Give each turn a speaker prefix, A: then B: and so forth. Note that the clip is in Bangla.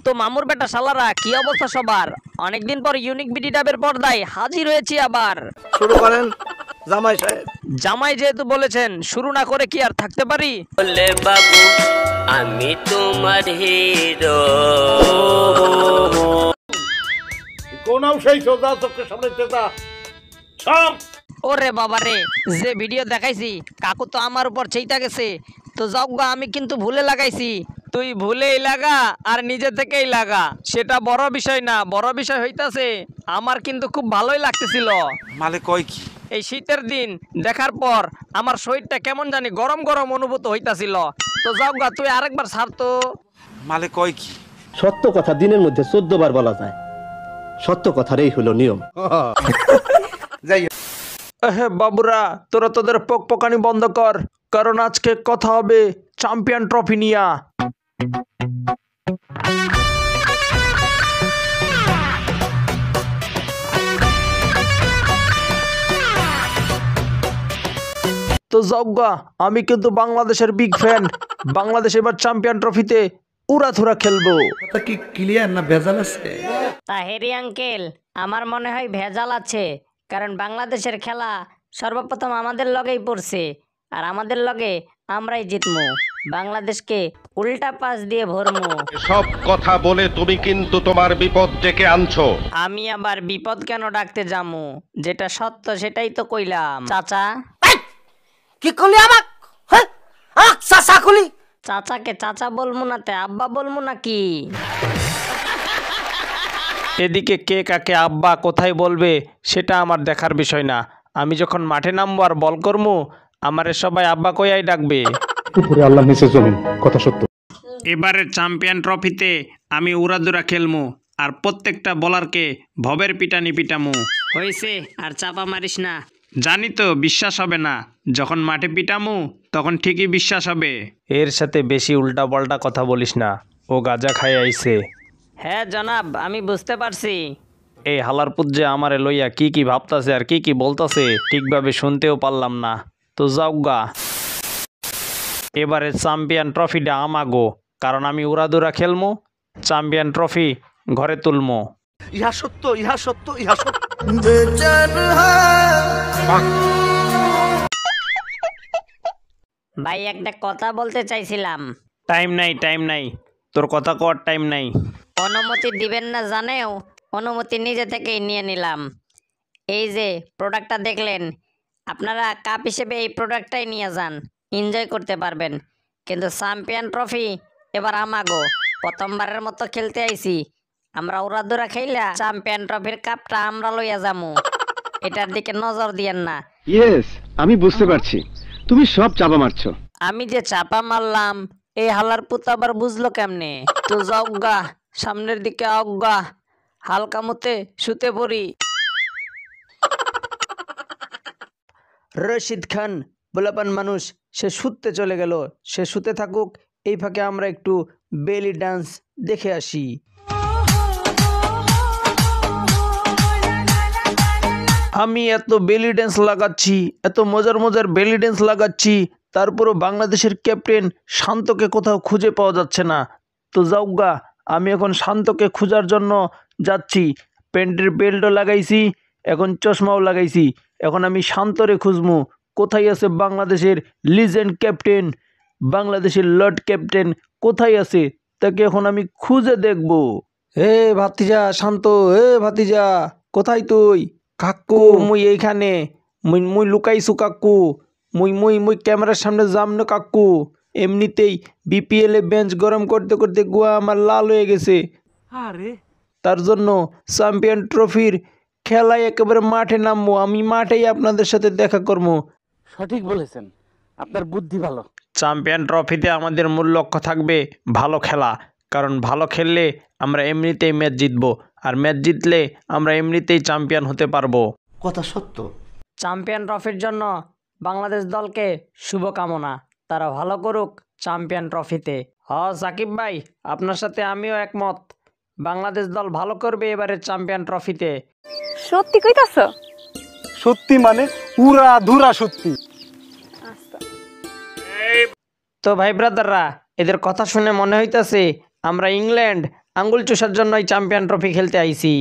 A: তো মামুর বেটা শালারা কি অবস্থা সবার? অনেকদিন পর ইউনিক বিডি ডাবের পর্দায় হাজির হয়েছি আবার।
B: শুরু করেন জামাই সাহেব।
A: জামাই যেহেতু বলেছেন, শুরু না করে কি আর থাকতে পারি?
C: বলে বাবু আমি তোমার হিরো।
B: কোন সেই সোজা চোখের সামনে চেতা সব।
A: ওরে বাবা রে, যে ভিডিও দেখাইছি কাকু তো আমার উপর চেইতা গেছে। তো যাও গা, আমি কিন্তু ভুলে লাগাইছি। তুই ভুলেই লাগা আর নিজে থেকেই লাগা, সেটা বড় বিষয় না। বড় বিষয় হইতাছে আমার কিন্তু খুব ভালোই লাগতেছিল।
D: মালে কয় কি?
A: এই শীতের দিন দেখার পর আমার শরীরটা কেমন জানি গরম গরম অনুভূত হইতাছিল। তো যাও গা, তুই আরেকবার ছাড় তো।
D: মালে কয় কি?
E: সত্য কথা দিনের মধ্যে 14 বার বলা যায়। সত্য কথারই হলো নিয়ম।
F: বাবুরা, তোরা তোদের পকপকানি বন্ধ কর, কারণ আজকে কথা হবে চ্যাম্পিয়ন ট্রফি নিয়া। তো যাওগা, আমি কিন্তু বাংলাদেশের বিগ ফ্যান। বাংলাদেশ এবার চ্যাম্পিয়ন ট্রফিতে উড়াধুরা খেলবো।
B: কথা কি ক্লিয়ার না ভেজাল আছে?
G: তাহেরি আঙ্কেল, আমার মনে হয় ভেজাল আছে, কারণ বাংলাদেশের খেলা সর্বপ্রথম আমাদের লগেই পড়ছে, আর আমাদের লগে আমরাই জিতমু। বাংলাদেশকে উল্টা পাস দিয়ে ভরমু।
H: সব কথা বলে তুমি কিন্তু তোমার বিপদ ডেকে আনছো।
G: আমি আবার বিপদ কেন ডাকতে যামু? যেটা সত্য সেটাই তো কইলাম। চাচা
C: কি করলি আমাক? হ্যাঁ চাচা কলি?
G: চাচাকে চাচা বলমু না তে আব্বা বলমু নাকি?
F: এদিকে কে কাকে আব্বা কোথায় বলবে সেটা আমার দেখার বিষয় না। আমি যখন মাঠে নামবো আর বল করবো, আমারে সবাই আব্বা কইয়াই ডাকবে।
E: উপরে আল্লাহ নিচে জমিন, কথা সত্য।
F: এবারে চ্যাম্পিয়ন ট্রফিতে আমি উড়াদুরা খেলমু, আর প্রত্যেকটা বলারকে ভবের পিটানি পিটামু।
G: হইছে, আর চাপা মারিস না।
F: জানি তো বিশ্বাস হবে না, যখন মাঠে পিটামু তখন ঠিকই বিশ্বাস হবে। এর সাথে বেশি উল্টা পাল্টা কথা বলিস না, ও গাঁজা খাই আইছে।
G: হ্যাঁ জনাব, আমি বুঝতে পারছি।
F: এই হালার পুত যে আমারে লইয়া কি কি ভাবতাছে আর কি কি বলতাছে ঠিকভাবে শুনতেও পারলাম না। তো যাও গা, এবারে চ্যাম্পিয়ন ট্রফিটা আমাগো, কারণ আমি উড়াদুরা খেলমু, চ্যাম্পিয়ন ট্রফি ঘরে তুলমু।
B: ইহা সত্য, ইহা সত্য, ইহা সত্য।
G: ভাই একটা কথা বলতে চাইছিলাম।
F: টাইম নাই, তোর কথা কর টাইম নাই।
G: অনুমতি দিবেন না জানেও, অনুমতি নিজে থেকেই নিয়ে নিলাম। এই যে প্রোডাক্টটা দেখলেন, আপনারা কাপ হিসেবে এই প্রোডাক্টটাই নিয়ে যান, এনজয় করতে পারবেন। কিন্তু চ্যাম্পিয়ন ট্রফি এবার আমাগো। প্রথমবারের মতো খেলতে আইছি, আমরা উড়াদুরা খেলা চ্যাম্পিয়ন ট্রফির কাপটা আমরা লইয়া যামু। এটার দিকে নজর দিয়েন না।
E: ইয়েস, আমি বুঝতে পারছি তুমি সব চাপা মারছো।
G: আমি যে চাপা মারলাম, এই হালার পুত আবার বুঝলো কেমনে? তো যাও গা, সামনের দিকে আওগা, হালকা মতে শুতে পড়ি।
F: রশিদ খান বলাপান মানুষ, সে শুতে চলে গেল, সে শুতে থাকুক। এই ফাঁকে আমরা একটু বেলি ডান্স দেখে আসি। আমি এত বেলি ডান্স লাগাচ্ছি, এত মজার মজার বেলি ডান্স লাগাচ্ছি, তারপরও বাংলাদেশের ক্যাপ্টেন শান্তকে কোথাও খুঁজে পাওয়া যাচ্ছে না। তো যাওগা, আমি এখন শান্তকে খোঁজার জন্য যাচ্ছি। প্যান্টের বেল্টও লাগাইছি, এখন চশমাও লাগাইছি। এখন আমি শান্তরে খুঁজমু। কোথায় আছে বাংলাদেশের লিজেন্ড ক্যাপ্টেন, বাংলাদেশের লর্ড ক্যাপ্টেন কোথায় আছে, তাকে এখন আমি খুঁজে দেখব। হে ভাতিজা শান্ত, হে ভাতিজা কোথায় তুই? কাকু মুই এইখানে, মুই লুকাইছু কাকু। মুই ক্যামেরার সামনে যাম না কাকু। এমনিতেই বিপিএল এ বেঞ্চ গরম করতে করতে গুয়া আমার লাল হয়ে গেছে। আরে তার জন্য চ্যাম্পিয়ন ট্রফির খেলায় একেবারে মাঠে নামবো। আমি মাঠেই আপনাদের সাথে দেখা করবো।
E: সঠিক বলেছেন, আপনার বুদ্ধি ভালো।
F: চ্যাম্পিয়ন ট্রফিতে আমাদের মূল লক্ষ্য থাকবে ভালো খেলা, কারণ ভালো খেললে আমরা এমনিতেই ম্যাচ জিতবো, আর ম্যাচ জিতলে আমরা এমনিতেই চ্যাম্পিয়ন হতে পারবো।
B: কথা সত্য।
G: চ্যাম্পিয়ন ট্রফির জন্য বাংলাদেশ দলকে শুভকামনা, তারা ভালো করুক চ্যাম্পিয়ন ট্রফিতে। সাকিব ভাই, আপনার সাথে আমিও একমত। বাংলাদেশ দল ভালো করবে এবারে চ্যাম্পিয়ন ট্রফিতে।
I: সত্যি কইতাছ?
B: সত্যি মানে উড়া ধুরা সত্যি।
G: তো ভাই ব্রাদাররা, এদের কথা শুনে মনে হইতাছে আমরা ইংল্যান্ড
A: আঙ্গুল চুষার জন্যই চ্যাম্পিয়ন ট্রফি খেলতে আইছি।